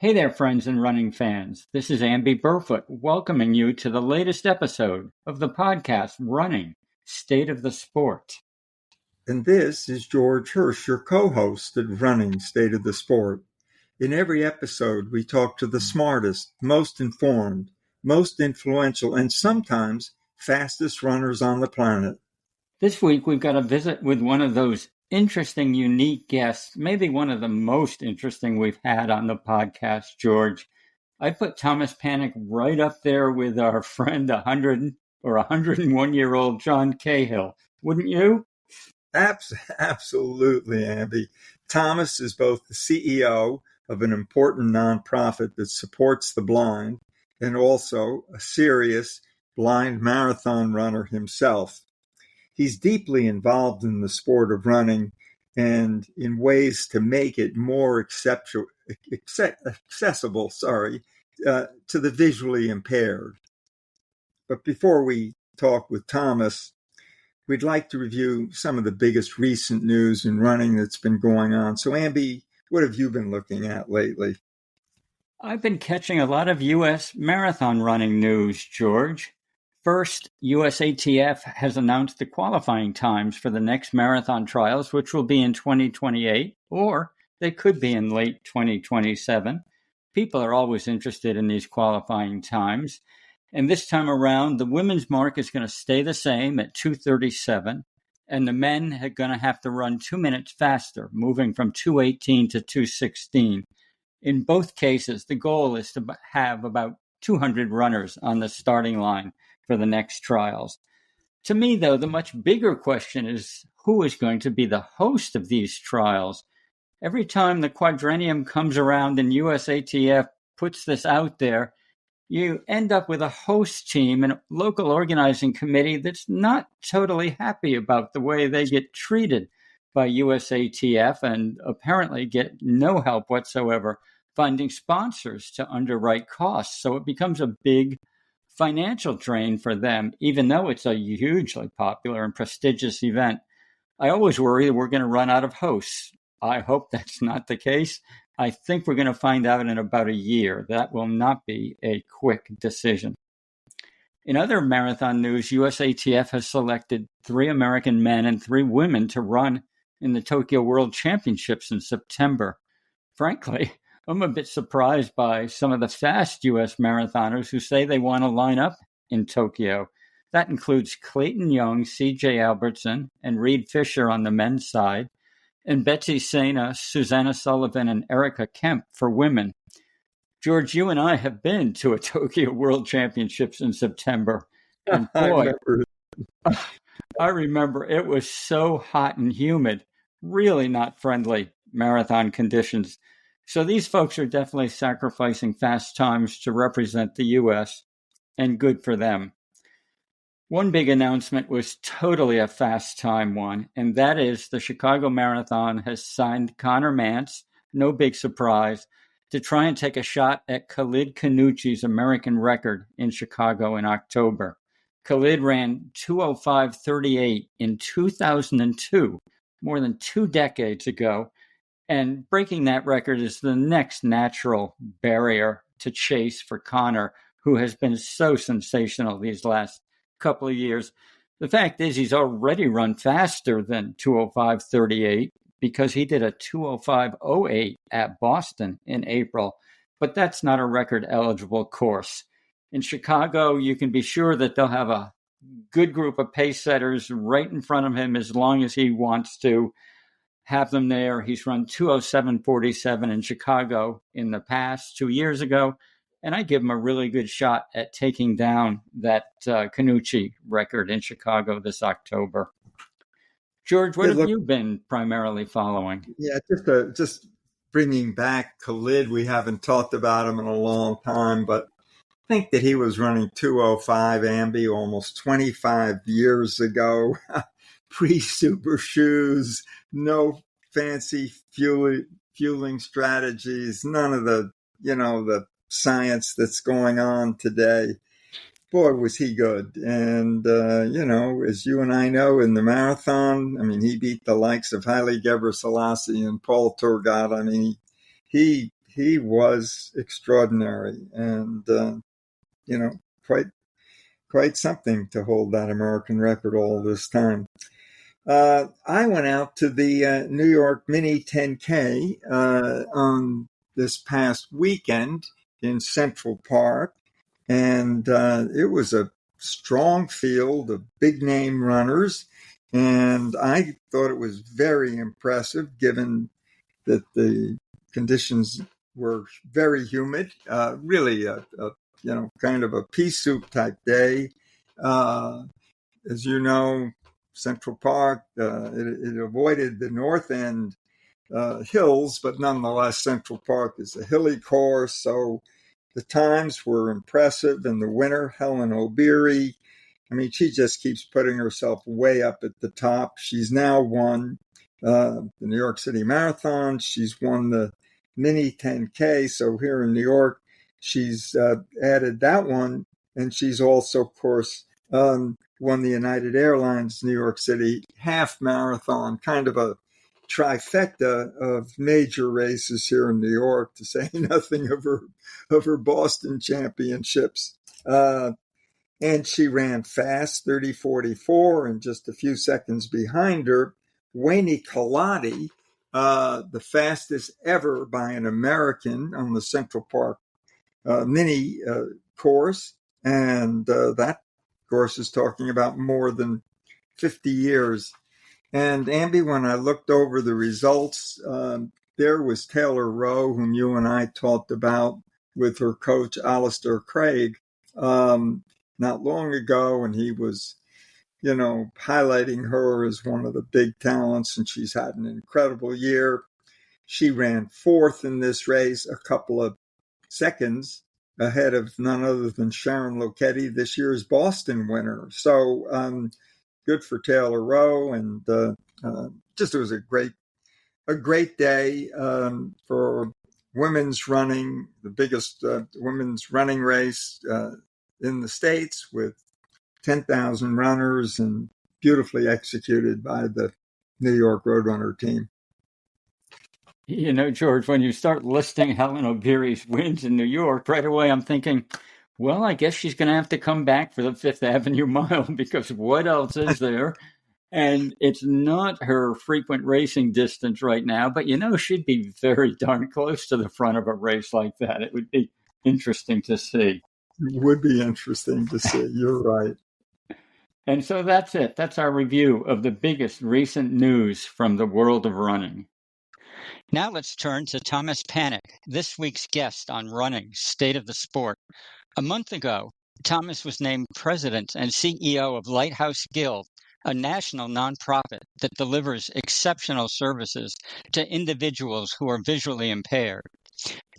Hey there, friends and running fans. This is Amby Burfoot welcoming you to the latest episode of the podcast Running, State of the Sport. And this is George Hirsch, your co-host at Running, State of the Sport. In every episode, we talk to the smartest, most informed, most influential, and sometimes fastest runners on the planet. This week, we've got a visit with one of those interesting, unique guests, maybe one of the most interesting we've had on the podcast, George. I put Thomas Panek right up there with our friend 100 or 101-year-old John Cahill, wouldn't you? Absolutely, Amby. Thomas is both the CEO of an important nonprofit that supports the blind and also a serious blind marathon runner himself. He's deeply involved in the sport of running and in ways to make it more accessible to the visually impaired. But before we talk with Thomas, we'd like to review some of the biggest recent news in running that's been going on. So, Amby, what have you been looking at lately? I've been catching a lot of U.S. marathon running news, George. First, USATF has announced the qualifying times for the next marathon trials, which will be in 2028, or they could be in late 2027. People are always interested in these qualifying times. And this time around, the women's mark is going to stay the same at 2:37, and the men are going to have to run 2 minutes faster, moving from 2:18 to 2:16. In both cases, the goal is to have about 200 runners on the starting line for the next trials. To me, though, the much bigger question is who is going to be the host of these trials? Every time the quadrennium comes around and USATF puts this out there, you end up with a host team and a local organizing committee that's not totally happy about the way they get treated by USATF and apparently get no help whatsoever finding sponsors to underwrite costs. So it becomes a big financial drain for them, even though it's a hugely popular and prestigious event. I always worry that we're going to run out of hosts. I hope that's not the case. I think we're going to find out in about a year. That will not be a quick decision. In other marathon news, USATF has selected 3 American men and 3 women to run in the Tokyo World Championships in September. Frankly, I'm a bit surprised by some of the fast U.S. marathoners who say they want to line up in Tokyo. That includes Clayton Young, C.J. Albertson, and Reed Fisher on the men's side, and Betsy Sena, Susanna Sullivan, and Erica Kemp for women. George, you and I have been to a Tokyo World Championships in September. And boy, I remember it was so hot and humid, really not friendly marathon conditions. So these folks are definitely sacrificing fast times to represent the U.S., and good for them. One big announcement was totally a fast time one, and that is the Chicago Marathon has signed Connor Mantz, no big surprise, to try and take a shot at Khalid Kanuchi's American record in Chicago in October. Khalid ran 2:05:38 in 2002, more than 2 decades ago, and breaking that record is the next natural barrier to chase for Connor, who has been so sensational these last couple of years. The fact is he's already run faster than 2:05:38 because he did a 2:05:08 at Boston in April, but that's not a record-eligible course. In Chicago, you can be sure that they'll have a good group of pace setters right in front of him as long as he wants to have them there. He's run 2:07:47 in Chicago in the past 2 years ago, and I give him a really good shot at taking down that Kanuchi record in Chicago this October. George, what have you been primarily following? Yeah, just bringing back Khalid. We haven't talked about him in a long time, but I think that he was running 2:05 Amby almost 25 years ago. Pre-super shoes, no fancy fueling strategies, none of the science that's going on today. Boy, was he good. And, as you and I know, in the marathon, he beat the likes of Haile Gebrselassie and Paul Turgot. He he was extraordinary, and you know, quite something to hold that American record all this time. I went out to the New York Mini 10K on this past weekend in Central Park, and it was a strong field of big name runners, and I thought it was very impressive given that the conditions were very humid, really kind of a pea soup type day. As you know, Central Park, it avoided the north end hills, but nonetheless, Central Park is a hilly course, so the times were impressive. In the winter, Helen O'Beary, I mean, she just keeps putting herself way up at the top. She's now won the New York City Marathon. She's won the Mini 10K. So here in New York, she's added that one. And she's also, of course, won the United Airlines New York City half marathon, kind of a trifecta of major races here in New York, to say nothing of her Boston championships. And she ran fast, 30:44, and just a few seconds behind her, Wayne Kaladi, the fastest ever by an American on the Central Park mini course. And that course is talking about more than 50 years. And Amby, when I looked over the results, there was Taylor Rowe, whom you and I talked about with her coach, Alistair Craig, not long ago, and he was, highlighting her as one of the big talents, and she's had an incredible year. She ran fourth in this race, a couple of seconds ahead of none other than Sharon Lokedi, this year's Boston winner. So good for Taylor Rowe, and just it was a great day for women's running, the biggest women's running race in the States, with 10,000 runners, and beautifully executed by the New York Roadrunner team. George, when you start listing Helen O'Beary's wins in New York, right away I'm thinking, well, I guess she's going to have to come back for the Fifth Avenue Mile, because what else is there? And it's not her frequent racing distance right now, but she'd be very darn close to the front of a race like that. It would be interesting to see. It would be interesting to see. You're right. And so that's it. That's our review of the biggest recent news from the world of running. Now let's turn to Thomas Panek, this week's guest on Running, State of the Sport. A month ago, Thomas was named president and CEO of Lighthouse Guild, a national nonprofit that delivers exceptional services to individuals who are visually impaired.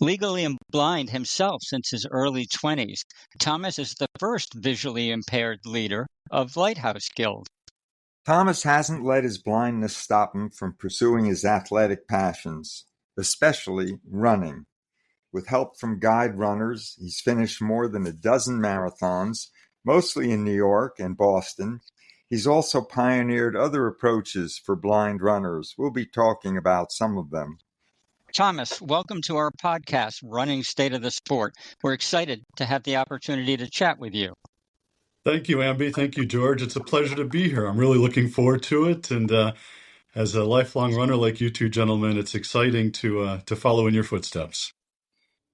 Legally blind himself since his early 20s, Thomas is the first visually impaired leader of Lighthouse Guild. Thomas hasn't let his blindness stop him from pursuing his athletic passions, especially running. With help from guide runners, he's finished more than a dozen marathons, mostly in New York and Boston. He's also pioneered other approaches for blind runners. We'll be talking about some of them. Thomas, welcome to our podcast, Running State of the Sport. We're excited to have the opportunity to chat with you. Thank you, Amby. Thank you, George. It's a pleasure to be here. I'm really looking forward to it. And as a lifelong runner like you two gentlemen, it's exciting to follow in your footsteps.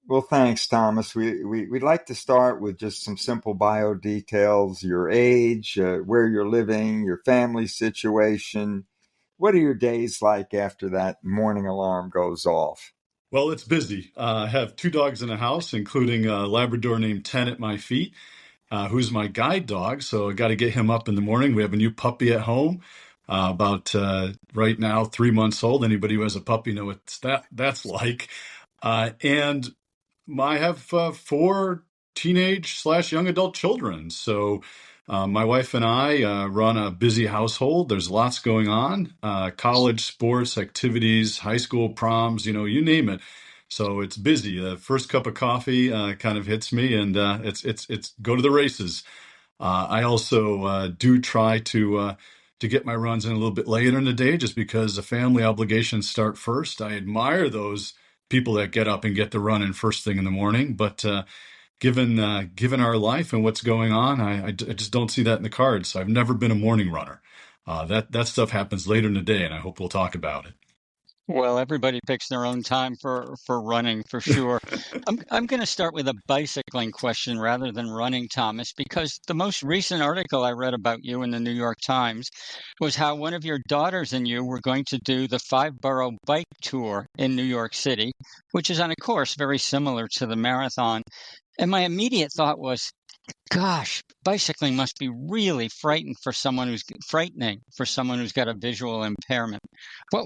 Well, thanks, Thomas. We'd like to start with just some simple bio details: your age, where you're living, your family situation. What are your days like after that morning alarm goes off? Well, it's busy. I have 2 dogs in the house, including a Labrador named 10 at my feet, who's my guide dog. So I got to get him up in the morning. We have a new puppy at home, about right now 3 months old. Anybody who has a puppy know what that's like. And I have 4 teenage/young adult children. So my wife and I run a busy household. There's lots going on, college sports, activities, high school proms, you name it. So it's busy. The first cup of coffee kind of hits me, and it's go to the races. I also do try to get my runs in a little bit later in the day, just because the family obligations start first. I admire those people that get up and get the run in first thing in the morning. But given our life and what's going on, I just don't see that in the cards. So I've never been a morning runner. That stuff happens later in the day, and I hope we'll talk about it. Well, everybody picks their own time for running for sure. I'm going to start with a bicycling question rather than running, Thomas, because the most recent article I read about you in the New York Times was how one of your daughters and you were going to do the 5-borough bike tour in New York City, which is on a course very similar to the marathon. And my immediate thought was, gosh, bicycling must be really frightening for someone who's got a visual impairment.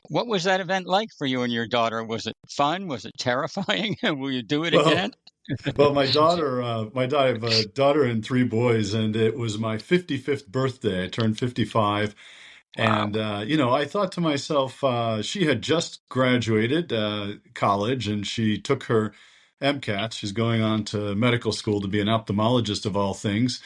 What was that event like for you and your daughter? Was it fun? Was it terrifying? Will you do it again? Well, my daughter, I have a daughter and 3 boys, and it was my 55th birthday. I turned 55. Wow. And, I thought to myself, she had just graduated college, and she took her MCAT. She's going on to medical school to be an ophthalmologist of all things.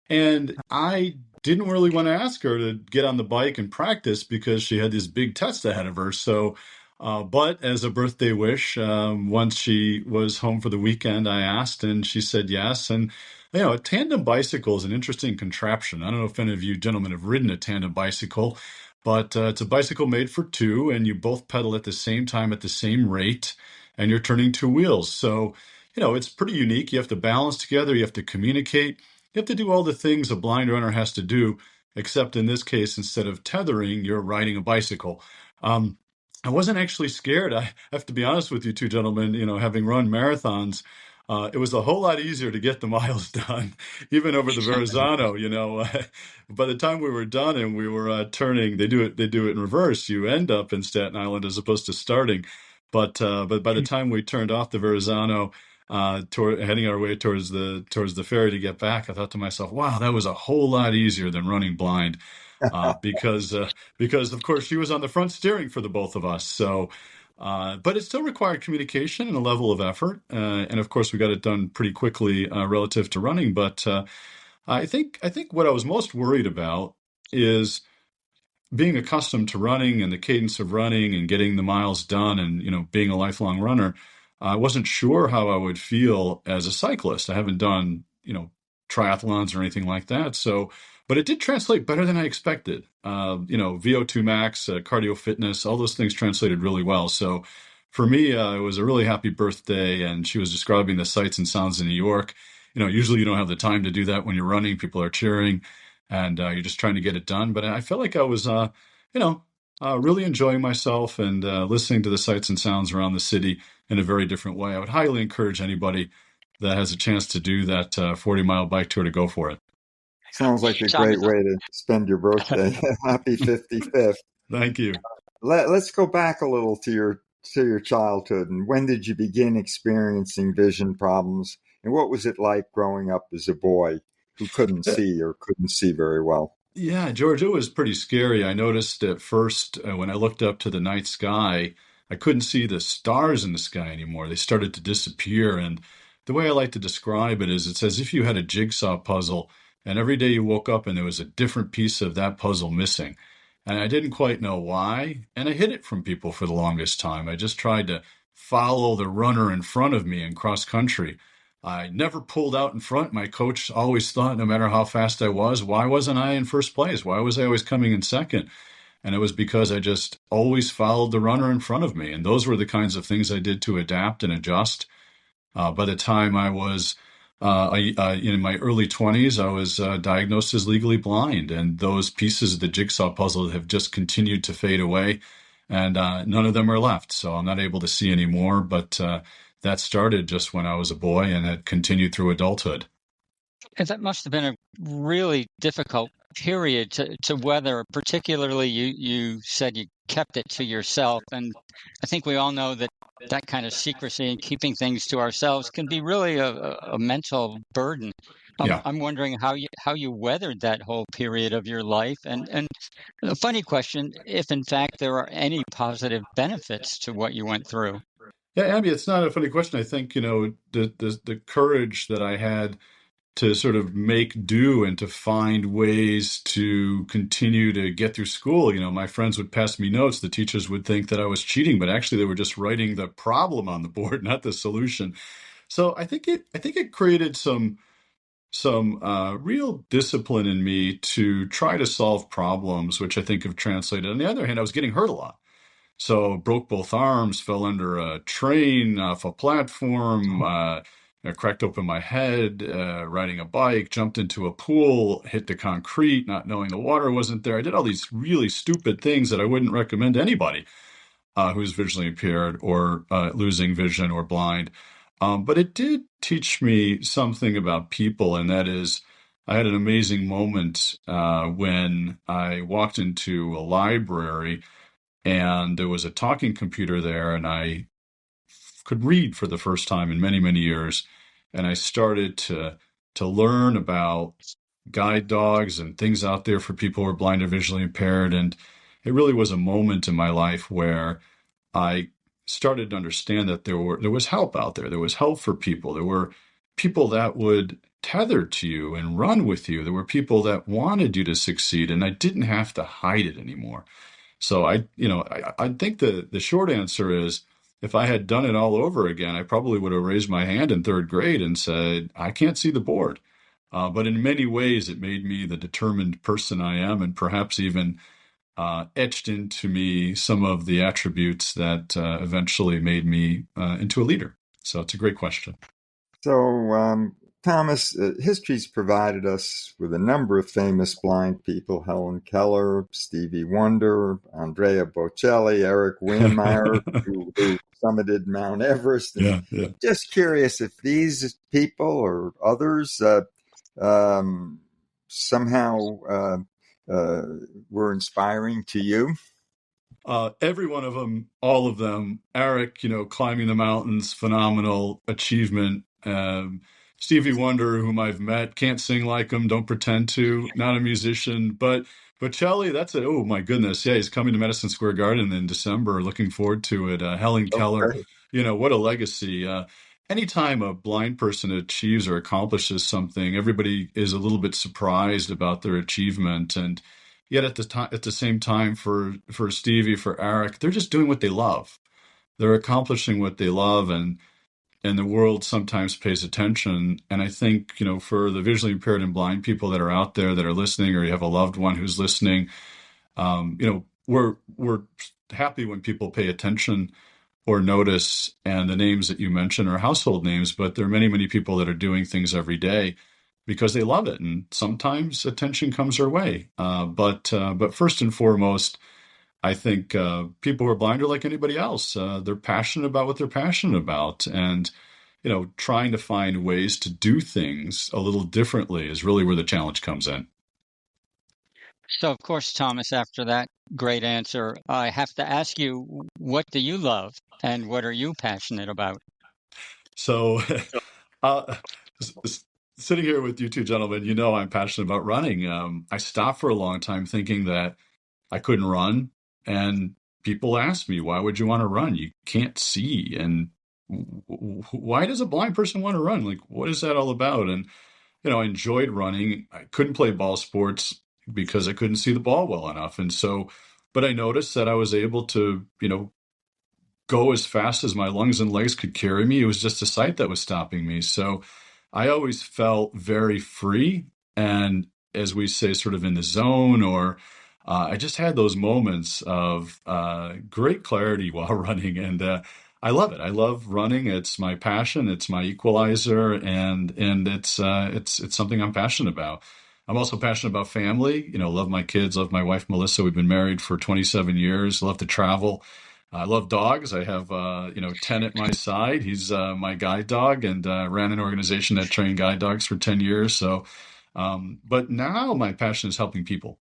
And I didn't really want to ask her to get on the bike and practice because she had this big test ahead of her. So, but as a birthday wish, once she was home for the weekend, I asked, and she said yes. And, a tandem bicycle is an interesting contraption. I don't know if any of you gentlemen have ridden a tandem bicycle, but it's a bicycle made for 2, and you both pedal at the same time at the same rate, and you're turning 2 wheels. So, it's pretty unique. You have to balance together. You have to communicate. You have to do all the things a blind runner has to do, except in this case, instead of tethering, you're riding a bicycle. I wasn't actually scared. I have to be honest with you 2 gentlemen, having run marathons, it was a whole lot easier to get the miles done, even over the Verrazano, By the time we were done and we were turning, they do it in reverse. You end up in Staten Island as opposed to starting. But by the time we turned off the Verrazano, heading our way towards the ferry to get back, I thought to myself, wow, that was a whole lot easier than running blind, because of course she was on the front steering for the both of us. So, but it still required communication and a level of effort, and of course we got it done pretty quickly relative to running. But I think what I was most worried about is being accustomed to running and the cadence of running and getting the miles done, and being a lifelong runner. I wasn't sure how I would feel as a cyclist. I haven't done, triathlons or anything like that. So, but it did translate better than I expected. VO2 max, cardio fitness, all those things translated really well. So for me, it was a really happy birthday. And she was describing the sights and sounds in New York. Usually you don't have the time to do that when you're running. People are cheering and you're just trying to get it done. But I felt like I was, really enjoying myself and listening to the sights and sounds around the city in a very different way. I would highly encourage anybody that has a chance to do that 40-mile bike tour to go for it. Sounds like a great way to spend your birthday. Happy 55th. Thank you. Let's go back a little to your childhood. And when did you begin experiencing vision problems? And what was it like growing up as a boy who couldn't see very well? Yeah, George, it was pretty scary. I noticed at first when I looked up to the night sky, I couldn't see the stars in the sky anymore. They started to disappear. And the way I like to describe it is it's as if you had a jigsaw puzzle, and every day you woke up and there was a different piece of that puzzle missing. And I didn't quite know why. And I hid it from people for the longest time. I just tried to follow the runner in front of me in cross country. I never pulled out in front. My coach always thought, no matter how fast I was, why wasn't I in first place? Why was I always coming in second? And it was because I just always followed the runner in front of me. And those were the kinds of things I did to adapt and adjust. By the time I was in my early 20s, I was diagnosed as legally blind. And those pieces of the jigsaw puzzle have just continued to fade away. And none of them are left. So I'm not able to see anymore. But that started just when I was a boy, and it continued through adulthood. And that must have been a really difficult period to weather. Particularly, you said you kept it to yourself. And I think we all know that kind of secrecy and keeping things to ourselves can be really a mental burden. Yeah. I'm wondering how you weathered that whole period of your life. And a funny question, if in fact there are any positive benefits to what you went through. Yeah, Amby, it's not a funny question. I think, the courage that I had to sort of make do and to find ways to continue to get through school. My friends would pass me notes. The teachers would think that I was cheating, but actually they were just writing the problem on the board, not the solution. So I think it created some real discipline in me to try to solve problems, which I think have translated. On the other hand, I was getting hurt a lot. So broke both arms, fell under a train off a platform, I cracked open my head, riding a bike, jumped into a pool, hit the concrete, not knowing the water wasn't there. I did all these really stupid things that I wouldn't recommend to anybody who's visually impaired or losing vision or blind. But it did teach me something about people, and that is, I had an amazing moment when I walked into a library and there was a talking computer there, and I could read for the first time in many, many years. And I started to learn about guide dogs and things out there for people who are blind or visually impaired. And it really was a moment in my life where I started to understand that there was help out there. There was help for people. There were people that would tether to you and run with you. There were people that wanted you to succeed, and I didn't have to hide it anymore. So I think the short answer is, if I had done it all over again, I probably would have raised my hand in third grade and said, I can't see the board. But in many ways, it made me the determined person I am, and perhaps even etched into me some of the attributes that eventually made me into a leader. So it's a great question. So, Thomas, history's provided us with a number of famous blind people: Helen Keller, Stevie Wonder, Andrea Bocelli, Eric Wehrmeyer, who summited Mount Everest. And Yeah. Just curious if these people or others somehow were inspiring to you. Every one of them, all of them. Eric, climbing the mountains, phenomenal achievement. Stevie Wonder, whom I've met, can't sing like him, don't pretend to, not a musician. But Bocelli, oh my goodness. Yeah, he's coming to Madison Square Garden in December, looking forward to it. Helen Keller, what a legacy. Anytime a blind person achieves or accomplishes something, everybody is a little bit surprised about their achievement. And yet at the same time, for Stevie, for Eric, they're just doing what they love. They're accomplishing what they love, and the world sometimes pays attention. And I think, for the visually impaired and blind people that are out there that are listening, or you have a loved one who's listening, we're happy when people pay attention or notice. And the names that you mentioned are household names, but there are many, many people that are doing things every day because they love it. And sometimes attention comes their way. But first and foremost, I think people who are blind are like anybody else. They're passionate about what they're passionate about. And, trying to find ways to do things a little differently is really where the challenge comes in. So, of course, Thomas, after that great answer, I have to ask you, what do you love and what are you passionate about? So, sitting here with you two gentlemen, I'm passionate about running. I stopped for a long time thinking that I couldn't run. And people ask me, why would you want to run? You can't see. And why does a blind person want to run? Like, what is that all about? And, I enjoyed running. I couldn't play ball sports because I couldn't see the ball well enough. And so, but I noticed that I was able to, go as fast as my lungs and legs could carry me. It was just a sight that was stopping me. So I always felt very free. And as we say, sort of in the zone, or I just had those moments of great clarity while running, and I love it. I love running. It's my passion. It's my equalizer, and it's something I'm passionate about. I'm also passionate about family. Love my kids. Love my wife Melissa. We've been married for 27 years. Love to travel. I love dogs. I have Ten at my side. He's my guide dog, and ran an organization that trained guide dogs for 10 years. So, but now my passion is helping people.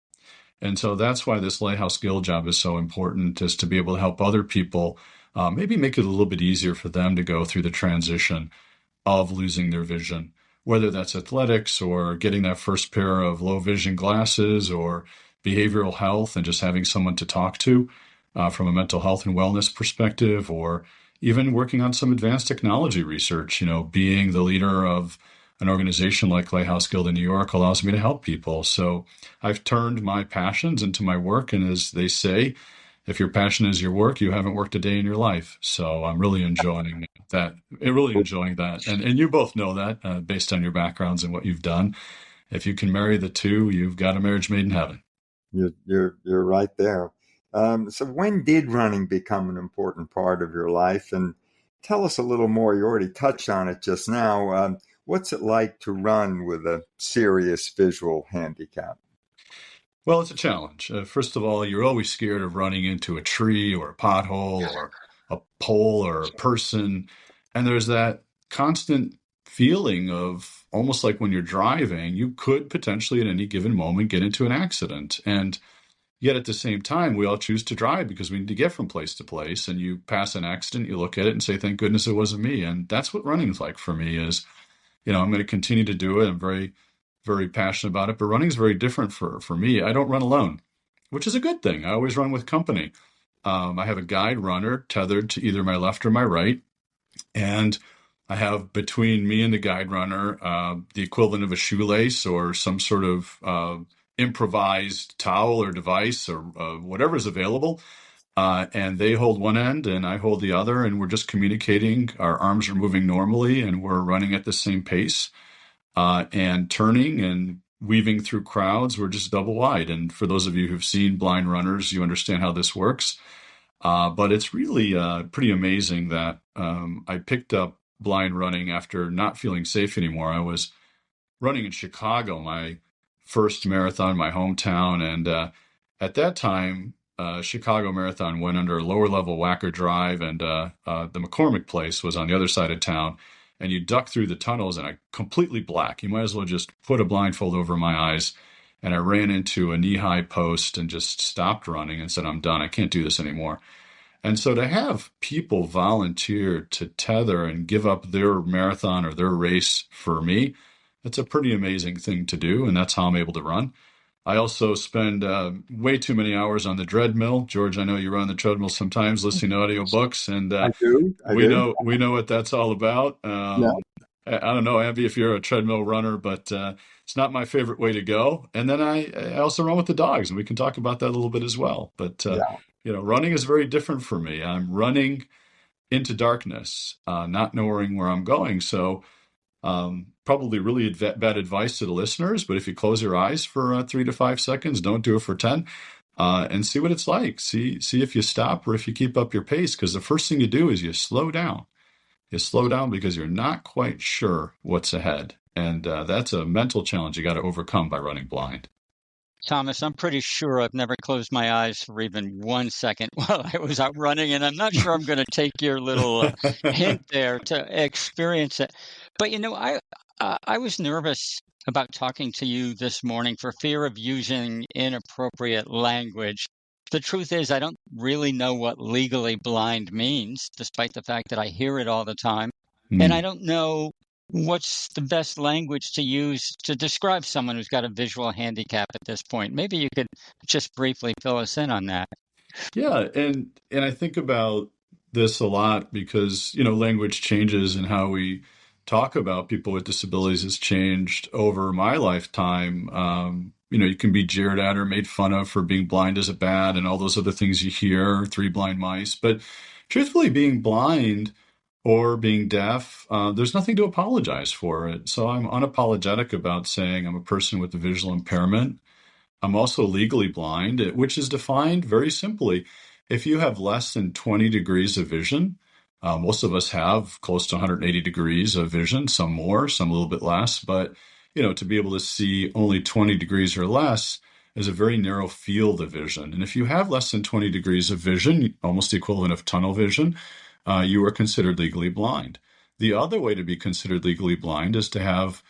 And so that's why this Lighthouse Guild job is so important, is to be able to help other people, maybe make it a little bit easier for them to go through the transition of losing their vision, whether that's athletics or getting that first pair of low vision glasses, or behavioral health and just having someone to talk to from a mental health and wellness perspective, or even working on some advanced technology research, being the leader of an organization like Lighthouse Guild in New York allows me to help people. So I've turned my passions into my work. And as they say, if your passion is your work, you haven't worked a day in your life. So I'm really enjoying that. Really enjoying that. And you both know that based on your backgrounds and what you've done. If you can marry the two, you've got a marriage made in heaven. You're right there. So when did running become an important part of your life? And tell us a little more. You already touched on it just now. What's it like to run with a serious visual handicap? Well, it's a challenge. First of all, you're always scared of running into a tree or a pothole or a pole or a person. And there's that constant feeling of almost like when you're driving, you could potentially at any given moment get into an accident. And yet at the same time, we all choose to drive because we need to get from place to place. And you pass an accident, you look at it and say, thank goodness it wasn't me. And that's what running's like for me is, I'm going to continue to do it. I'm very, very passionate about it, but running is very different for me. I don't run alone, which is a good thing. I always run with company. I have a guide runner tethered to either my left or my right. And I have between me and the guide runner the equivalent of a shoelace or some sort of improvised towel or device or whatever is available. And they hold one end and I hold the other, and we're just communicating. Our arms are moving normally and we're running at the same pace and turning and weaving through crowds. We're just double wide. And for those of you who've seen blind runners, you understand how this works. But it's really pretty amazing that I picked up blind running after not feeling safe anymore. I was running in Chicago, my first marathon, my hometown. And at that time, Chicago Marathon went under a lower level Wacker Drive, and the McCormick place was on the other side of town. And you duck through the tunnels, and I completely black. You might as well just put a blindfold over my eyes. And I ran into a knee-high post and just stopped running and said, I'm done. I can't do this anymore. And so to have people volunteer to tether and give up their marathon or their race for me, that's a pretty amazing thing to do. And that's how I'm able to run. I also spend way too many hours on the treadmill. George, I know you run the treadmill sometimes, listening to audiobooks, and I do. we know what that's all about. Yeah. I don't know, Amby, if you're a treadmill runner, but it's not my favorite way to go. And then I also run with the dogs, and we can talk about that a little bit as well. But Yeah. Running is very different for me. I'm running into darkness, not knowing where I'm going. So probably really bad advice to the listeners, but if you close your eyes for 3 to 5 seconds, don't do it for 10, and see what it's like. See if you stop or if you keep up your pace, because the first thing you do is you slow down. You slow down because you're not quite sure what's ahead. And that's a mental challenge you got to overcome by running blind. Thomas, I'm pretty sure I've never closed my eyes for even 1 second while I was out running, and I'm not sure I'm going to take your little hint there to experience it. But I was nervous about talking to you this morning for fear of using inappropriate language. The truth is, I don't really know what legally blind means, despite the fact that I hear it all the time. And I don't know what's the best language to use to describe someone who's got a visual handicap at this point. Maybe you could just briefly fill us in on that. Yeah, and I think about this a lot because, language changes and how we talk about people with disabilities has changed over my lifetime. You can be jeered at or made fun of for being blind as a bat and all those other things you hear, 3 blind mice. But truthfully, being blind or being deaf, there's nothing to apologize for it. So I'm unapologetic about saying I'm a person with a visual impairment. I'm also legally blind, which is defined very simply. If you have less than 20 degrees of vision, most of us have close to 180 degrees of vision, some more, some a little bit less. But, to be able to see only 20 degrees or less is a very narrow field of vision. And if you have less than 20 degrees of vision, almost the equivalent of tunnel vision, you are considered legally blind. The other way to be considered legally blind is to have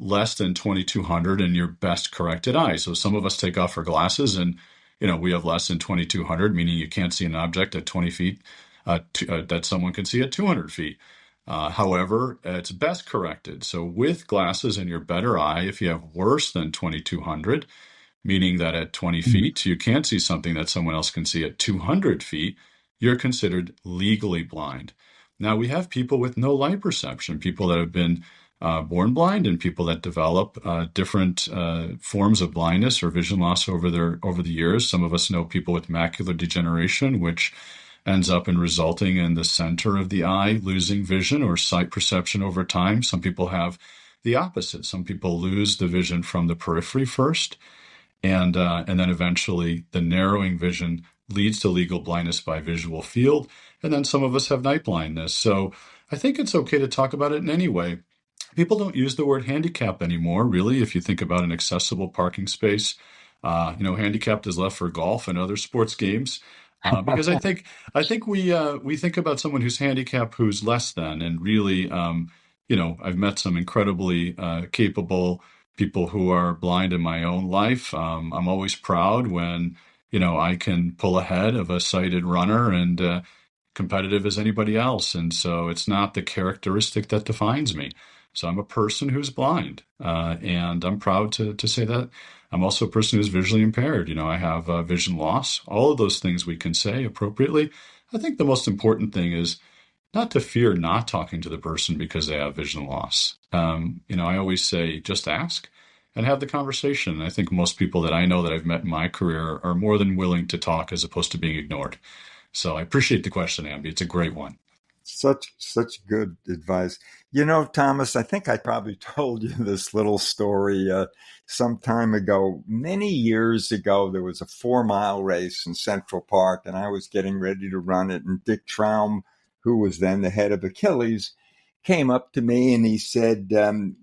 less than 2200 in your best corrected eye. So some of us take off our glasses and, we have less than 2200, meaning you can't see an object at 20 feet that someone can see at 200 feet. However, it's best corrected. So with glasses in your better eye, if you have worse than 2200, meaning that at 20 feet, you can't see something that someone else can see at 200 feet, you're considered legally blind. Now, we have people with no light perception, people that have been born blind and people that develop different forms of blindness or vision loss over the years. Some of us know people with macular degeneration, which ends up in resulting in the center of the eye losing vision or sight perception over time. Some people have the opposite. Some people lose the vision from the periphery first, and then eventually the narrowing vision leads to legal blindness by visual field. And then some of us have night blindness. So I think it's okay to talk about it in any way. People don't use the word handicap anymore, really. If you think about an accessible parking space, handicapped is left for golf and other sports games. Because I think we think about someone who's handicapped who's less than, and really, I've met some incredibly capable people who are blind in my own life. I'm always proud when I can pull ahead of a sighted runner and competitive as anybody else. And so it's not the characteristic that defines me. So I'm a person who's blind, and I'm proud to say that. I'm also a person who's visually impaired. I have vision loss. All of those things we can say appropriately. I think the most important thing is not to fear not talking to the person because they have vision loss. I always say, just ask and have the conversation. And I think most people that I know that I've met in my career are more than willing to talk as opposed to being ignored. So I appreciate the question, Amby. It's a great one. Such good advice. Thomas, I think I probably told you this little story some time ago. Many years ago, there was a 4-mile race in Central Park, and I was getting ready to run it. And Dick Traum, who was then the head of Achilles, came up to me and he said,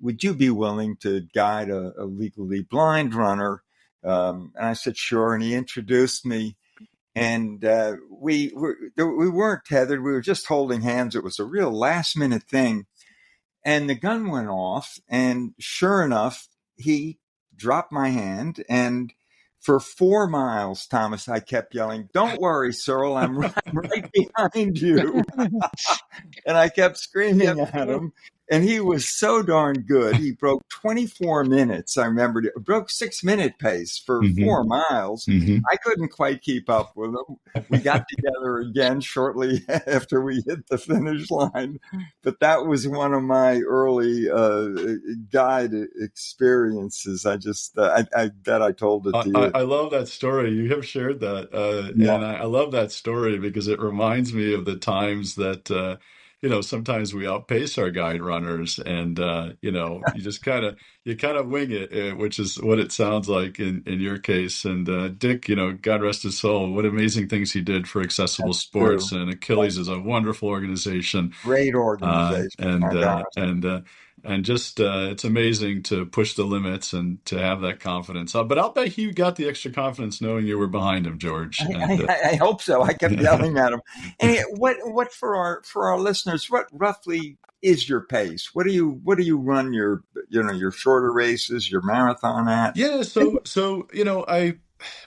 would you be willing to guide a legally blind runner? And I said, sure. And he introduced me. And we weren't tethered. We were just holding hands. It was a real last-minute thing. And the gun went off. And sure enough, he dropped my hand. And for 4 miles, Thomas, I kept yelling, don't worry, Cyril, I'm right behind you. And I kept screaming at him. And he was so darn good. He broke 24 minutes. I remember it broke 6-minute pace for 4 miles. I couldn't quite keep up with him. We got together again shortly after we hit the finish line. But that was one of my early guide experiences. I bet I told it to you. I love that story. You have shared that. And I love that story because it reminds me of the times that sometimes we outpace our guide runners, and you just kind of wing it, which is what it sounds like in your case. And Dick, God rest his soul, what amazing things he did for accessible sports. True. And Achilles is a wonderful organization, great organization, and just it's amazing to push the limits and to have that confidence. But I'll bet he got the extra confidence knowing you were behind him, George. I hope so. I kept yelling at him. And what for our listeners? What roughly is your pace? What do you run your shorter races, your marathon at? Yeah, so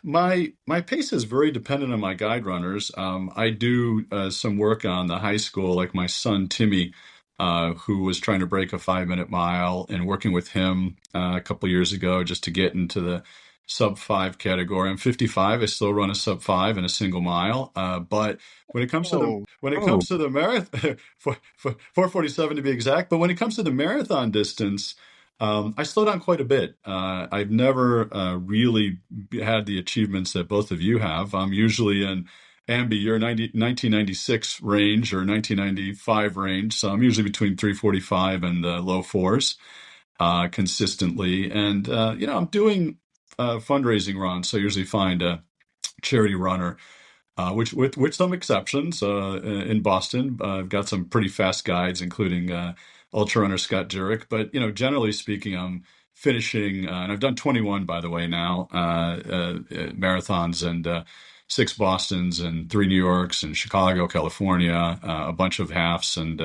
my pace is very dependent on my guide runners. I do some work on the high school, like my son Timmy, who was trying to break a 5-minute mile, and working with him a couple years ago just to get into the sub 5 category. I'm 55. I still run a sub 5 in a single mile. But when it comes to the marathon, 4:47 to be exact. But when it comes to the marathon distance, I slow down quite a bit. I've never really had the achievements that both of you have. I'm usually in Amby, you're 1996 range or 1995 range. So I'm usually between 3:45 and the low 4s consistently. And, I'm doing fundraising runs. So I usually find a charity runner, which with some exceptions in Boston. I've got some pretty fast guides, including ultra runner Scott Jurek. But, generally speaking, I'm finishing, and I've done 21, by the way, now, marathons, and 6 Bostons and 3 New Yorks and Chicago, California, a bunch of halves. And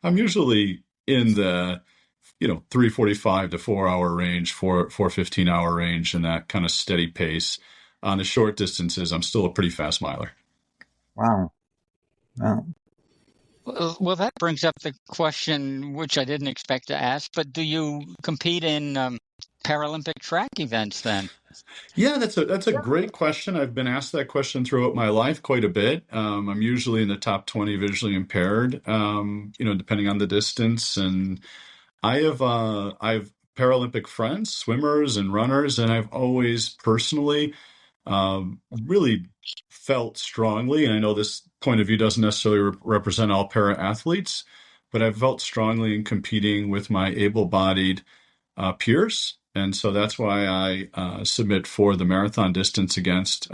I'm usually in the 3:45 to 4-hour range, 4:15-hour range, and that kind of steady pace. On the short distances, I'm still a pretty fast miler. Wow. Well, that brings up the question, which I didn't expect to ask, but do you compete in Paralympic track events then? Yeah, that's a great question. I've been asked that question throughout my life quite a bit. I'm usually in the top 20 visually impaired, depending on the distance. And I've Paralympic friends, swimmers and runners, and I've always personally really felt strongly, and I know this point of view doesn't necessarily represent all para athletes, but I've felt strongly in competing with my able-bodied peers. And so that's why I submit for the marathon distance against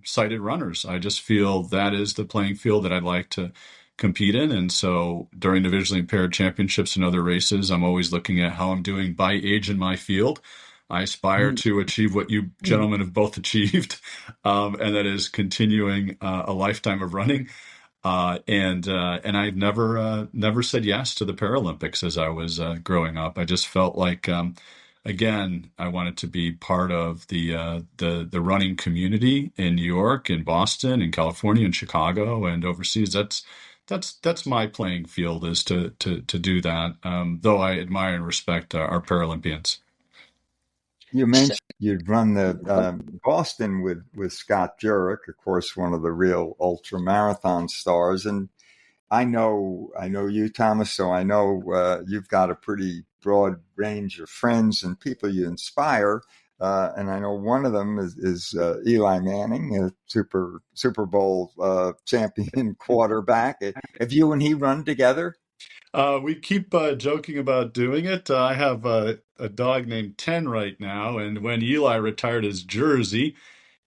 sighted runners. I just feel that is the playing field that I'd like to compete in. And so during the visually impaired championships and other races, I'm always looking at how I'm doing by age in my field. I aspire to achieve what you gentlemen have both achieved, and that is continuing a lifetime of running. And I've never said yes to the Paralympics as I was growing up. I just felt like, again, I wanted to be part of the running community in New York, in Boston, in California, in Chicago, and overseas. That's my playing field, is to do that. Though I admire and respect our Paralympians. You mentioned you'd run the Boston with Scott Jurek, of course, one of the real ultra marathon stars. And I know you, Thomas, so I know you've got a pretty broad range of friends and people you inspire. And I know one of them is Eli Manning, a Super Bowl champion quarterback. Have you and he run together? We keep joking about doing it. I have a dog named 10 right now, and when Eli retired his jersey,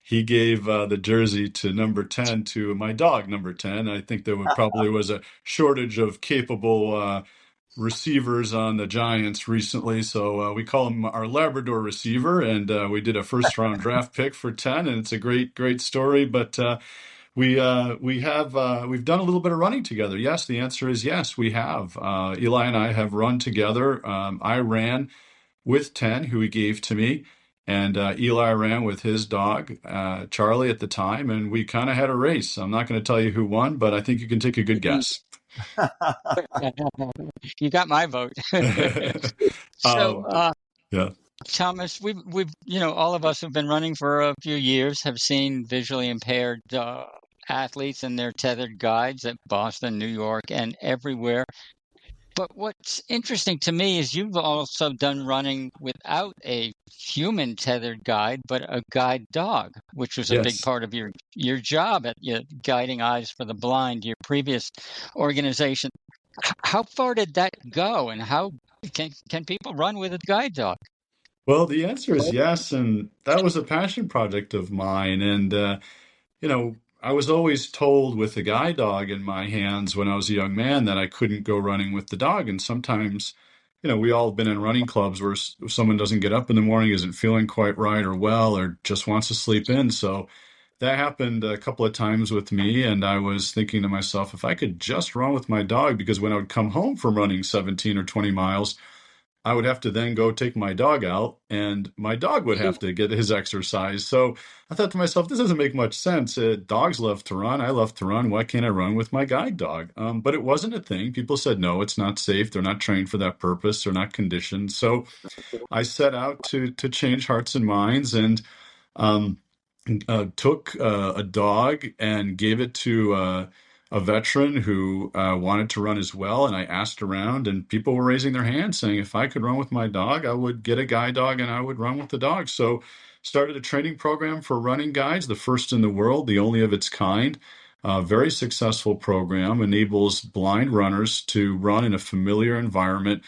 he gave the jersey to number 10 to my dog, number 10. I think there probably was a shortage of capable receivers on the Giants recently, so we call him our Labrador receiver, and we did a first-round draft pick for 10, and it's a great story, but we've done a little bit of running together. Yes, the answer is yes, we have. Eli and I have run together. I ran with 10, who he gave to me, and Eli ran with his dog, Charlie, at the time, and we kind of had a race. I'm not going to tell you who won, but I think you can take a good guess. You got my vote. So, yeah. Thomas, we've all of us who've been running for a few years have seen visually impaired athletes and their tethered guides at Boston, New York, and everywhere. But what's interesting to me is you've also done running without a human tethered guide, but a guide dog, which was a big part of your job at Guiding Eyes for the Blind, your previous organization. How far did that go, and how can people run with a guide dog? Well, the answer is yes, and that was a passion project of mine. And I was always told with a guide dog in my hands when I was a young man that I couldn't go running with the dog. And sometimes, we all have been in running clubs where someone doesn't get up in the morning, isn't feeling quite right or well, or just wants to sleep in. So that happened a couple of times with me. And I was thinking to myself, if I could just run with my dog, because when I would come home from running 17 or 20 miles, I would have to then go take my dog out, and my dog would have to get his exercise. So I thought to myself, this doesn't make much sense. Dogs love to run. I love to run. Why can't I run with my guide dog? But it wasn't a thing. People said, no, it's not safe. They're not trained for that purpose. They're not conditioned. So I set out to change hearts and minds, and took a dog and gave it to a veteran who wanted to run as well. And I asked around, and people were raising their hands saying, if I could run with my dog, I would get a guide dog and I would run with the dog. So started a training program for running guides, the first in the world, the only of its kind. Very successful program, enables blind runners to run in a familiar environment,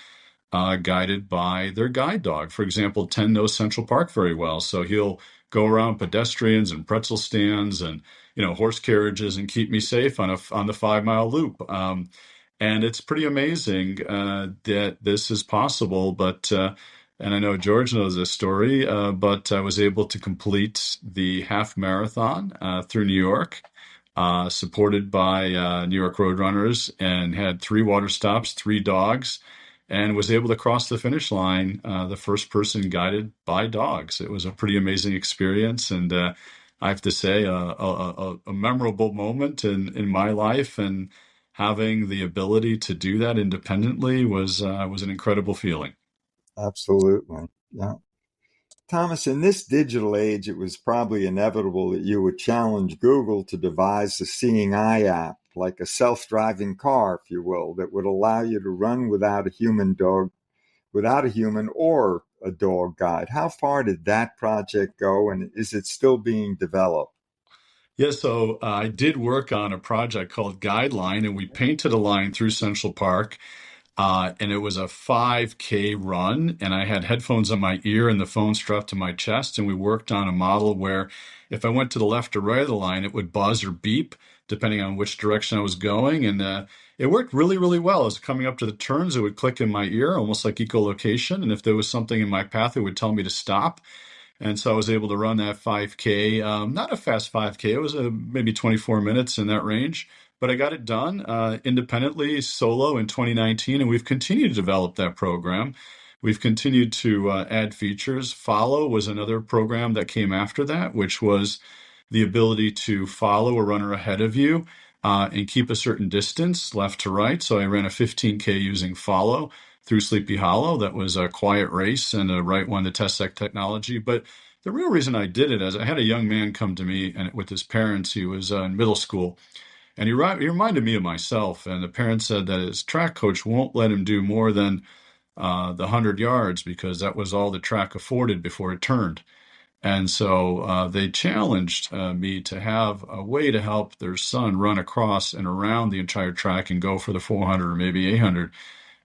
guided by their guide dog. For example, 10 knows Central Park very well, so he'll go around pedestrians and pretzel stands and horse carriages and keep me safe on the 5-mile loop. And it's pretty amazing that this is possible. But and I know George knows this story, but I was able to complete the half marathon through New York, supported by New York Roadrunners, and had 3 water stops, 3 dogs, and was able to cross the finish line, the first person guided by dogs. It was a pretty amazing experience, and I have to say, a memorable moment in my life, and having the ability to do that independently was an incredible feeling. Absolutely, yeah. Thomas, in this digital age, it was probably inevitable that you would challenge Google to devise a seeing eye app, like a self-driving car, if you will, that would allow you to run without a human dog without a human or a dog guide. How far did that project go, and is it still being developed? Yeah, so I did work on a project called Guideline, and we painted a line through Central Park. And it was a 5K run, and I had headphones on my ear and the phone strapped to my chest. And we worked on a model where if I went to the left or right of the line, it would buzz or beep depending on which direction I was going. And it worked really, really well. As coming up to the turns, it would click in my ear, almost like echolocation. And if there was something in my path, it would tell me to stop. And so I was able to run that 5K, not a fast 5K. It was maybe 24 minutes in that range, but I got it done independently, solo in 2019, and we've continued to develop that program. We've continued to add features. Follow was another program that came after that, which was the ability to follow a runner ahead of you and keep a certain distance left to right. So I ran a 15K using Follow through Sleepy Hollow. That was a quiet race and a right one to test that technology. But the real reason I did it is I had a young man come to me and with his parents. He was in middle school, and he reminded me of myself. And the parents said that his track coach won't let him do more than the 100 yards because that was all the track afforded before it turned. And so they challenged me to have a way to help their son run across and around the entire track and go for the 400 or maybe 800.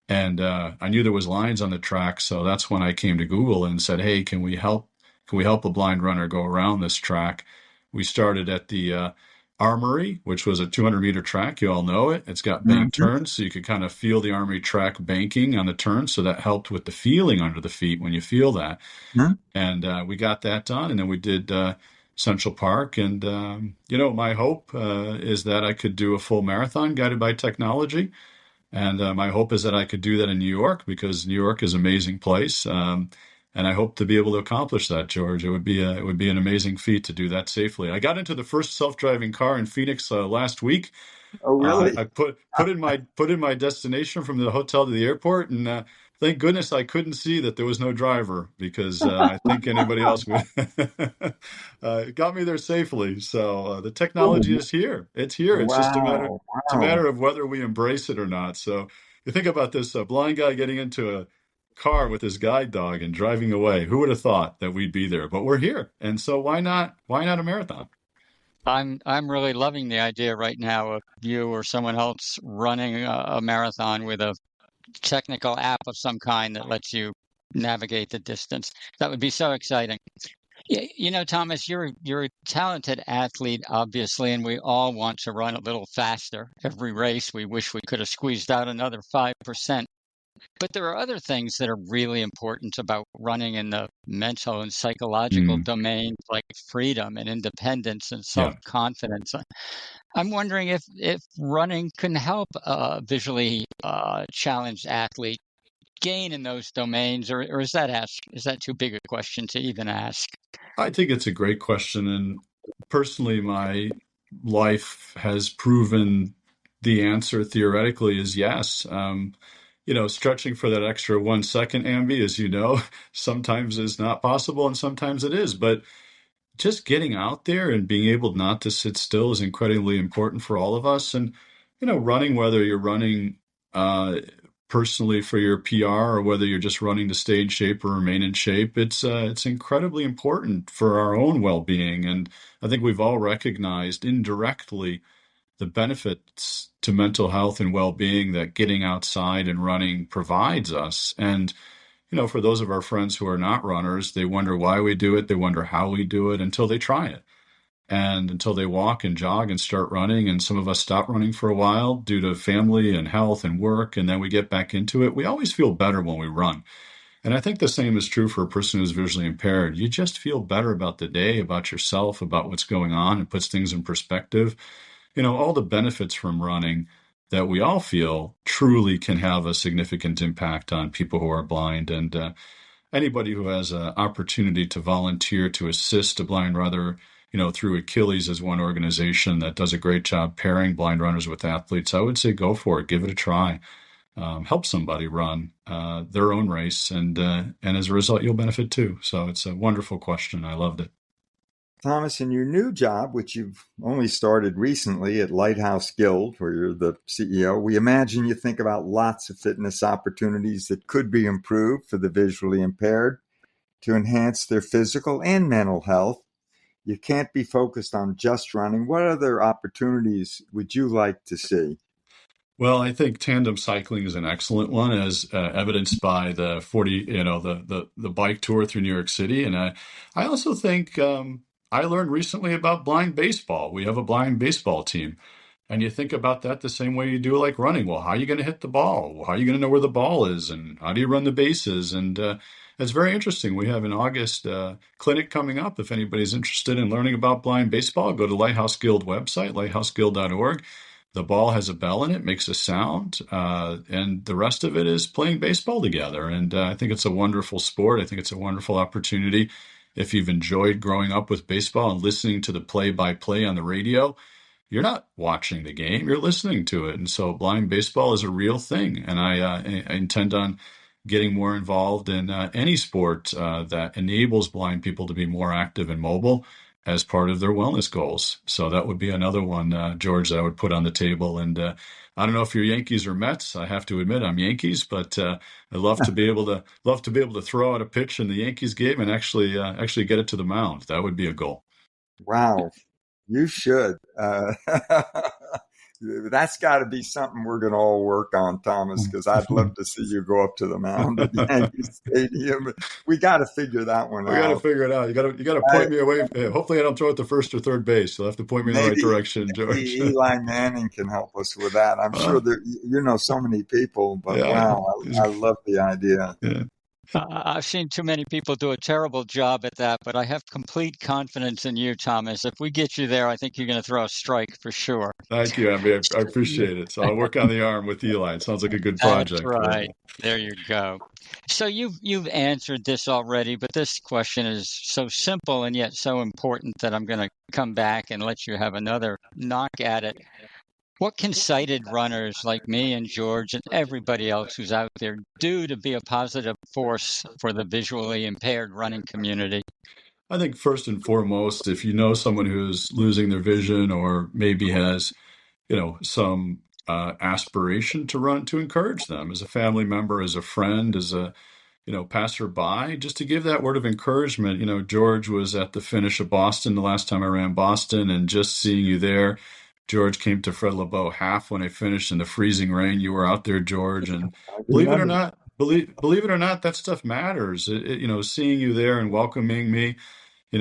And I knew there was lines on the track, so that's when I came to Google and said, "Hey, can we help? Can we help a blind runner go around this track?" We started at the Armory, which was a 200-meter track. You all know it. It's got bank turns, so you could kind of feel the Armory track banking on the turn. So that helped with the feeling under the feet when you feel that. Mm-hmm. And we got that done, and then we did Central Park. And my hope is that I could do a full marathon guided by technology. And my hope is that I could do that in New York because New York is an amazing place. And I hope to be able to accomplish that, George. It would be an amazing feat to do that safely. I got into the first self-driving car in Phoenix last week. Oh, really? I put in my destination from the hotel to the airport, and thank goodness I couldn't see that there was no driver because I think anybody else would. It got me there safely. So the technology is here. It's here. It's just Wow. it's a matter of whether we embrace it or not. So you think about this blind guy getting into a car with his guide dog and driving away. Who would have thought that we'd be there? But we're here, and so why not a marathon? I'm really loving the idea right now of you or someone else running a marathon with a technical app of some kind that lets you navigate the distance. That would be so exciting. Thomas, you're a talented athlete, obviously, and we all want to run a little faster. Every race, we wish we could have squeezed out another 5%. But there are other things that are really important about running in the mental and psychological domains, like freedom and independence and Yeah. self-confidence. I'm wondering if running can help a visually challenged athlete gain in those domains, or is that too big a question to even ask? I think it's a great question. And personally, my life has proven the answer theoretically is yes. Stretching for that extra 1 second, Amby, as you know, sometimes is not possible and sometimes it is. But just getting out there and being able not to sit still is incredibly important for all of us. And, running, whether you're running personally for your PR or whether you're just running to stay in shape or remain in shape, it's incredibly important for our own well-being. And I think we've all recognized indirectly the benefits to mental health and well-being that getting outside and running provides us. And, for those of our friends who are not runners, they wonder why we do it. They wonder how we do it until they try it. And until they walk and jog and start running. And some of us stop running for a while due to family and health and work. And then we get back into it. We always feel better when we run. And I think the same is true for a person who's visually impaired. You just feel better about the day, about yourself, about what's going on. It puts things in perspective. All the benefits from running that we all feel truly can have a significant impact on people who are blind. And anybody who has an opportunity to volunteer to assist a blind runner, through Achilles as one organization that does a great job pairing blind runners with athletes, I would say go for it. Give it a try. Help somebody run their own race. And as a result, you'll benefit too. So it's a wonderful question. I loved it. Thomas, in your new job, which you've only started recently at Lighthouse Guild, where you're the CEO, we imagine you think about lots of fitness opportunities that could be improved for the visually impaired to enhance their physical and mental health. You can't be focused on just running. What other opportunities would you like to see? Well, I think tandem cycling is an excellent one, as evidenced by the 40, the bike tour through New York City. And I also think I learned recently about blind baseball. We have a blind baseball team. And you think about that the same way you do like running. Well, how are you going to hit the ball? How are you going to know where the ball is? And how do you run the bases? And it's very interesting. We have an August clinic coming up. If anybody's interested in learning about blind baseball, go to Lighthouse Guild website, lighthouseguild.org. The ball has a bell in it, makes a sound, and the rest of it is playing baseball together. And I think it's a wonderful sport. I think it's a wonderful opportunity. If you've enjoyed growing up with baseball and listening to the play-by-play on the radio, you're not watching the game, you're listening to it. And so blind baseball is a real thing. And I intend on getting more involved in any sport that enables blind people to be more active and mobile as part of their wellness goals. So that would be another one, George, that I would put on the table. And I don't know if you're Yankees or Mets. I have to admit I'm Yankees, but I'd love to be able to throw out a pitch in the Yankees game and actually get it to the mound. That would be a goal. Wow, you should. That's got to be something we're going to all work on, Thomas, because I'd love to see you go up to the mound at Yankee Stadium. We got to figure that one out. We got to figure it out. You got to point me away. Hopefully, I don't throw it to first or third base. You'll have to point me in the right direction, George. Eli Manning can help us with that. I'm sure that you know so many people, but yeah, wow, I love the idea. Yeah. I've seen too many people do a terrible job at that, but I have complete confidence in you, Thomas. If we get you there, I think you're going to throw a strike for sure. Thank you, Amby. I appreciate it. So I'll work on the arm with Eli. It sounds like a good project. That's right. There you go. So you've answered this already, but this question is so simple and yet so important that I'm going to come back and let you have another knock at it. What can sighted runners like me and George and everybody else who's out there do to be a positive force for the visually impaired running community? I think first and foremost, if you know someone who's losing their vision or maybe has, some aspiration to run, to encourage them as a family member, as a friend, as a, passerby, just to give that word of encouragement. George was at the finish of Boston the last time I ran Boston, and just seeing you there. George came to Fred Lebow half when I finished in the freezing rain. You were out there, George, and believe it or not, that stuff matters. Seeing you there and welcoming me,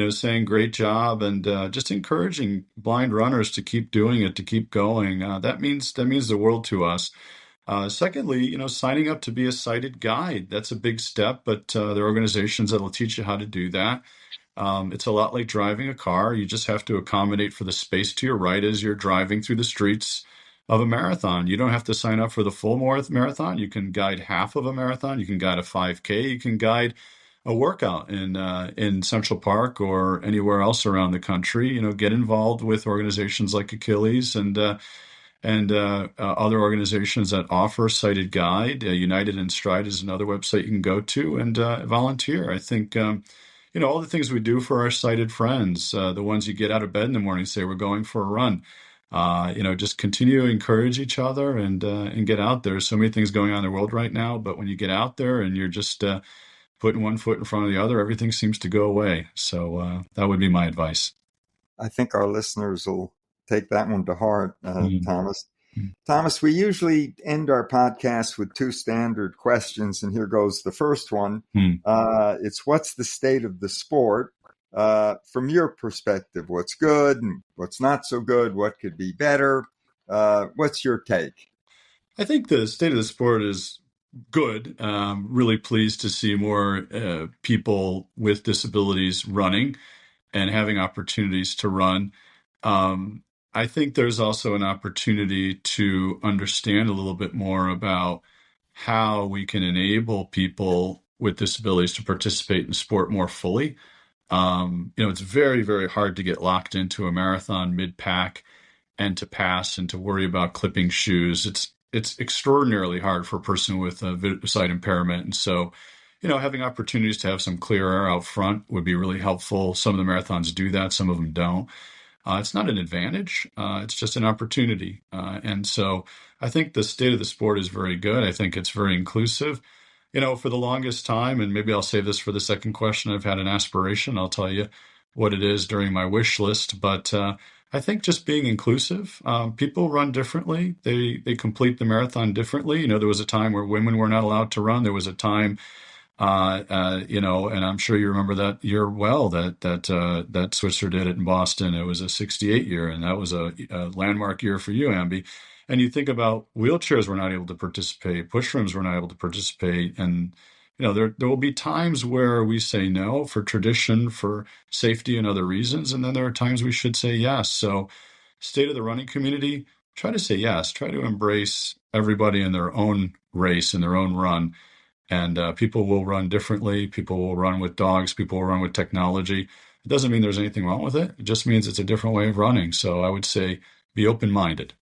saying great job, and just encouraging blind runners to keep doing it, to keep going. That means the world to us. Secondly, signing up to be a sighted guide. That's a big step, but there are organizations that will teach you how to do that. It's a lot like driving a car. You just have to accommodate for the space to your right as you're driving through the streets of a marathon. You don't have to sign up for the full marathon. You can guide half of a marathon. You can guide a 5K. You can guide a workout in Central Park or anywhere else around the country. Get involved with organizations like Achilles and other organizations that offer sighted guide. United in Stride is another website you can go to and volunteer. I think all the things we do for our sighted friends, the ones you get out of bed in the morning, say we're going for a run, just continue to encourage each other and get out there. There's so many things going on in the world right now, but when you get out there and you're just putting one foot in front of the other, everything seems to go away. So that would be my advice. I think our listeners will take that one to heart, Thomas. Thomas, we usually end our podcast with two standard questions, and here goes the first one. It's what's the state of the sport? From your perspective, what's good and what's not so good? What could be better? What's your take? I think the state of the sport is good. Really pleased to see more people with disabilities running and having opportunities to run. I think there's also an opportunity to understand a little bit more about how we can enable people with disabilities to participate in sport more fully. It's very, very hard to get locked into a marathon mid-pack and to pass and to worry about clipping shoes. It's extraordinarily hard for a person with a sight impairment. And so, having opportunities to have some clear air out front would be really helpful. Some of the marathons do that, some of them don't. It's not an advantage. It's just an opportunity. And so I think the state of the sport is very good. I think it's very inclusive. For the longest time, and maybe I'll save this for the second question, I've had an aspiration. I'll tell you what it is during my wish list. But I think just being inclusive, people run differently. They complete the marathon differently. There was a time where women were not allowed to run. There was a time and I'm sure you remember that year well that Switzer did it in Boston. It was a 68 year, and that was a landmark year for you, Amby. And you think about wheelchairs were not able to participate, pushrooms were not able to participate, and there will be times where we say no for tradition, for safety, and other reasons, and then there are times we should say yes. So, state of the running community, try to say yes, try to embrace everybody in their own race, in their own run. And people will run differently. People will run with dogs. People will run with technology. It doesn't mean there's anything wrong with it. It just means it's a different way of running. So I would say be open-minded.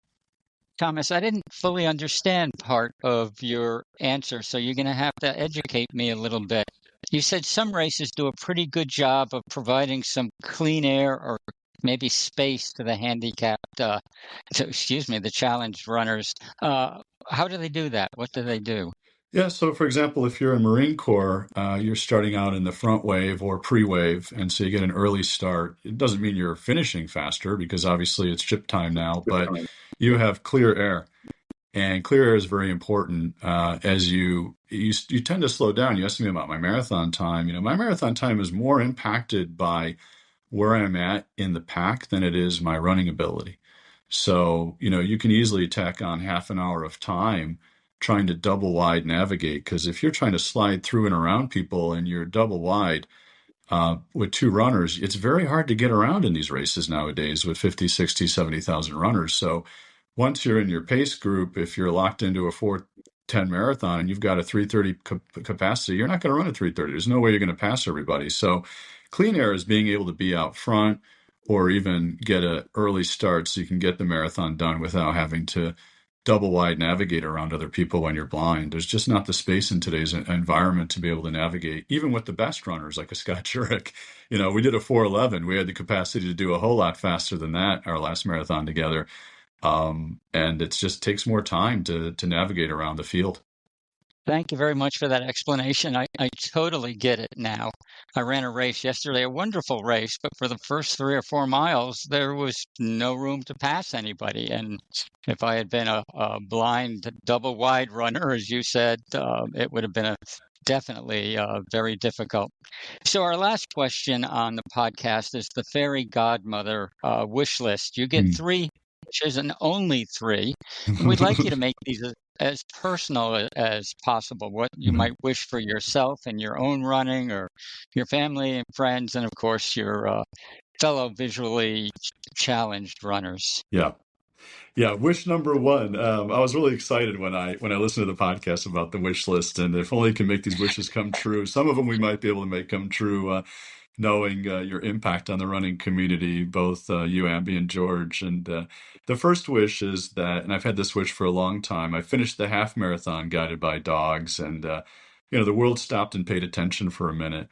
Thomas, I didn't fully understand part of your answer, so you're going to have to educate me a little bit. You said some races do a pretty good job of providing some clean air or maybe space to the handicapped, the challenged runners. How do they do that? What do they do? Yeah, so for example, if you're in Marine Corps, you're starting out in the front wave or pre-wave, and so you get an early start. It doesn't mean you're finishing faster because obviously it's chip time now, but you have clear air. And clear air is very important as you tend to slow down. You asked me about my marathon time. My marathon time is more impacted by where I'm at in the pack than it is my running ability. So, you can easily tack on half an hour of time trying to double wide navigate, because if you're trying to slide through and around people and you're double wide with two runners, it's very hard to get around in these races nowadays with 50, 60, 70,000 runners. So once you're in your pace group, if you're locked into a 4:10 marathon and you've got a 3:30 capacity, you're not going to run a 3:30. There's no way you're going to pass everybody. So clean air is being able to be out front or even get an early start so you can get the marathon done without having to double wide navigate around other people when you're blind. There's just not the space in today's environment to be able to navigate, even with the best runners like a Scott Jurek. We did a 4:11. We had the capacity to do a whole lot faster than that our last marathon together. And it just takes more time to navigate around the field. Thank you very much for that explanation. I totally get it now. I ran a race yesterday, a wonderful race, but for the first 3 or 4 miles, there was no room to pass anybody. And if I had been a blind double wide runner, as you said, it would have been definitely very difficult. So our last question on the podcast is the fairy godmother wish list. You get 3 wishes and only 3. And we'd like you to make these as personal as possible, what you might wish for yourself and your own running, or your family and friends, and of course your fellow visually challenged runners. Yeah. Wish number 1. I was really excited when I listened to the podcast about the wish list, and if only you can make these wishes come true. Some of them we might be able to make come true, knowing your impact on the running community, both you, Amby, and George. And the first wish is that, and I've had this wish for a long time, I finished the half marathon guided by dogs, and the world stopped and paid attention for a minute.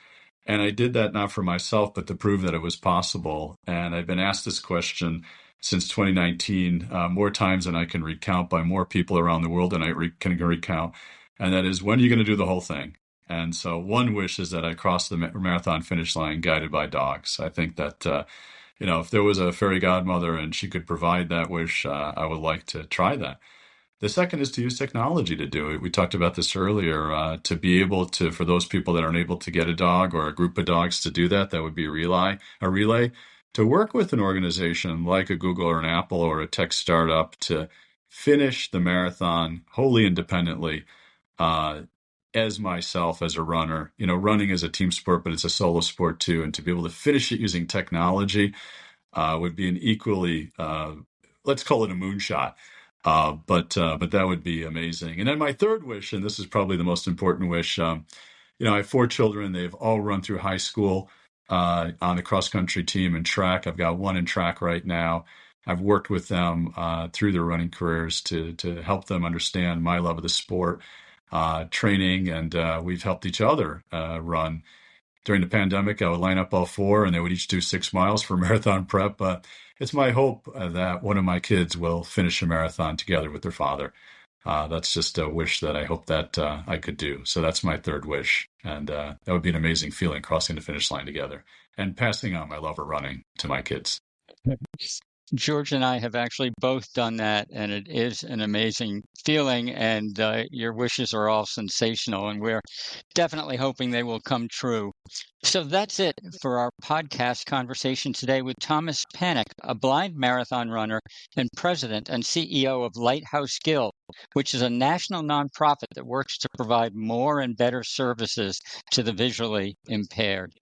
And I did that not for myself, but to prove that it was possible. And I've been asked this question since 2019, more times than I can recount by more people around the world than I can recount. And that is, when are you going to do the whole thing? And so one wish is that I cross the marathon finish line guided by dogs. I think that, if there was a fairy godmother and she could provide that wish, I would like to try that. The second is to use technology to do it. We talked about this earlier, to be able to, for those people that aren't able to get a dog or a group of dogs to do that, that would be a relay, to work with an organization like a Google or an Apple or a tech startup to finish the marathon wholly independently, as myself as a runner. Running is a team sport, but it's a solo sport too. And to be able to finish it using technology would be an equally, let's call it a moonshot. But that would be amazing. And then my third wish, and this is probably the most important wish, I have 4 children. They've all run through high school on the cross-country team and track. I've got 1 in track right now. I've worked with them through their running careers to help them understand my love of the sport. training, and we've helped each other run. During the pandemic, I would line up all four, and they would each do 6 miles for marathon prep. It's my hope that one of my kids will finish a marathon together with their father. That's just a wish that I hope that I could do. So that's my third wish. And that would be an amazing feeling, crossing the finish line together and passing on my love of running to my kids. George and I have actually both done that, and it is an amazing feeling, and your wishes are all sensational, and we're definitely hoping they will come true. So that's it for our podcast conversation today with Thomas Panek, a blind marathon runner and president and CEO of Lighthouse Guild, which is a national nonprofit that works to provide more and better services to the visually impaired.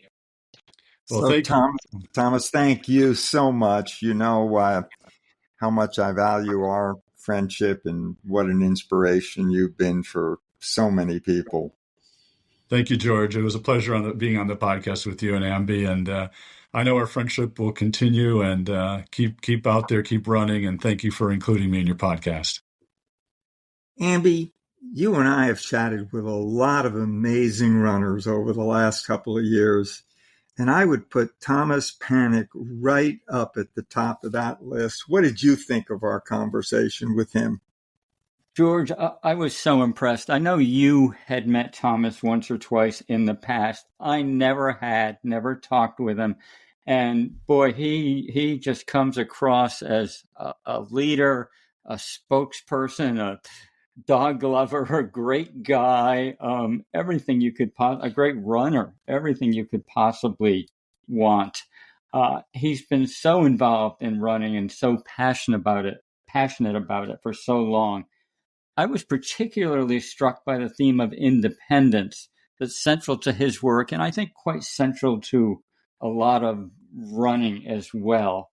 Well, So, thank you. Thomas, thank you so much. You know how much I value our friendship and what an inspiration you've been for so many people. Thank you, George. It was a pleasure being on the podcast with you and Amby, and I know our friendship will continue. And keep out there, keep running, and thank you for including me in your podcast. Amby, you and I have chatted with a lot of amazing runners over the last couple of years, and I would put Thomas Panek right up at the top of that list. What did you think of our conversation with him? George, I was so impressed. I know you had met Thomas once or twice in the past. I never talked with him. And boy, he just comes across as a leader, a spokesperson, a dog lover, a great guy, everything you could a great runner, everything you could possibly want. He's been so involved in running and so passionate about it for so long. I was particularly struck by the theme of independence that's central to his work, and I think quite central to a lot of running as well.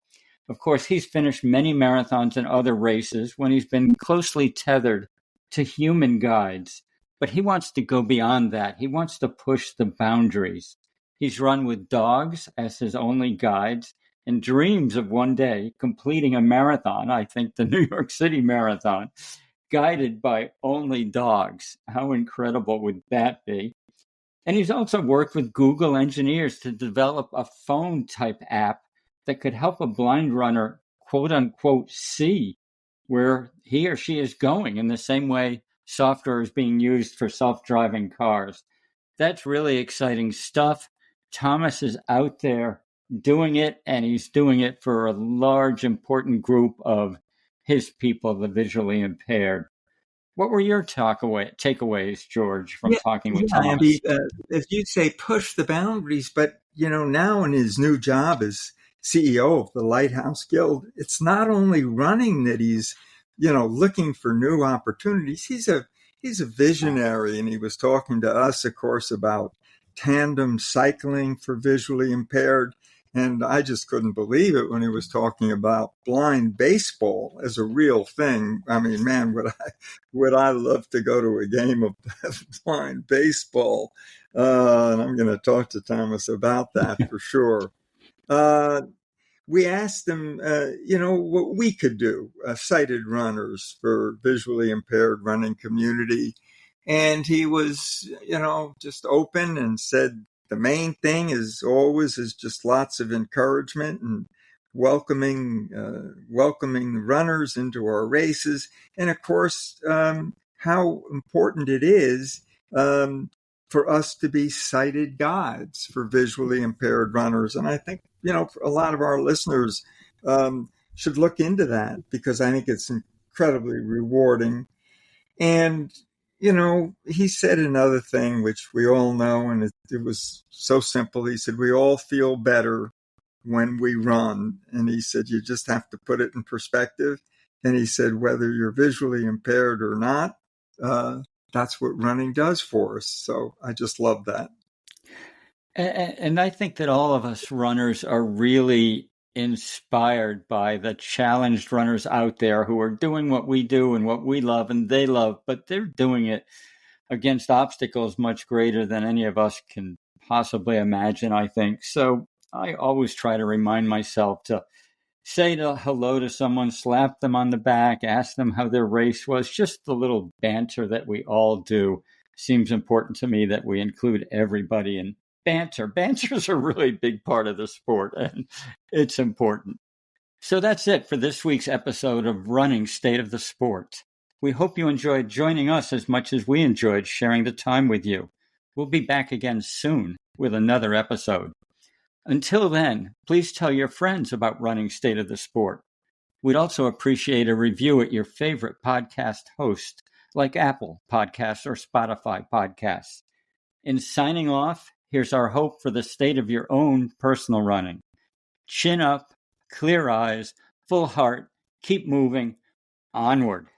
Of course, he's finished many marathons and other races when he's been closely tethered to human guides, but he wants to go beyond that. He wants to push the boundaries. He's run with dogs as his only guides and dreams of one day completing a marathon, I think the New York City Marathon, guided by only dogs. How incredible would that be? And he's also worked with Google engineers to develop a phone type app that could help a blind runner, quote unquote, see where he or she is going in the same way software is being used for self-driving cars. That's really exciting stuff. Thomas is out there doing it, and he's doing it for a large, important group of his people, the visually impaired. What were your takeaways, George, from talking with Thomas? Andy, as you say, push the boundaries, but now in his new job as CEO of the Lighthouse Guild, it's not only running that he's looking for new opportunities. He's a visionary, and he was talking to us, of course, about tandem cycling for visually impaired. And I just couldn't believe it when he was talking about blind baseball as a real thing. I mean, man, would I love to go to a game of blind baseball? And I'm going to talk to Thomas about that for sure. We asked him, what we could do, sighted runners for visually impaired running community. And he was, just open and said, the main thing is just lots of encouragement and welcoming the runners into our races. And of course, how important it is for us to be sighted guides for visually impaired runners. And I think, a lot of our listeners should look into that, because I think it's incredibly rewarding. And he said another thing, which we all know, and it was so simple. He said, we all feel better when we run. And he said, you just have to put it in perspective. And he said, whether you're visually impaired or not, that's what running does for us. So I just love that. And I think that all of us runners are really inspired by the challenged runners out there who are doing what we do and what we love and they love, but they're doing it against obstacles much greater than any of us can possibly imagine, I think. So I always try to remind myself to say hello to someone, slap them on the back, ask them how their race was. Just the little banter that we all do seems important to me, that we include everybody in banter. Banter is a really big part of the sport, and it's important. So that's it for this week's episode of Running State of the Sport. We hope you enjoyed joining us as much as we enjoyed sharing the time with you. We'll be back again soon with another episode. Until then, please tell your friends about Running State of the Sport. We'd also appreciate a review at your favorite podcast host, like Apple Podcasts or Spotify Podcasts. In signing off, here's our hope for the state of your own personal running. Chin up, clear eyes, full heart, keep moving, onward.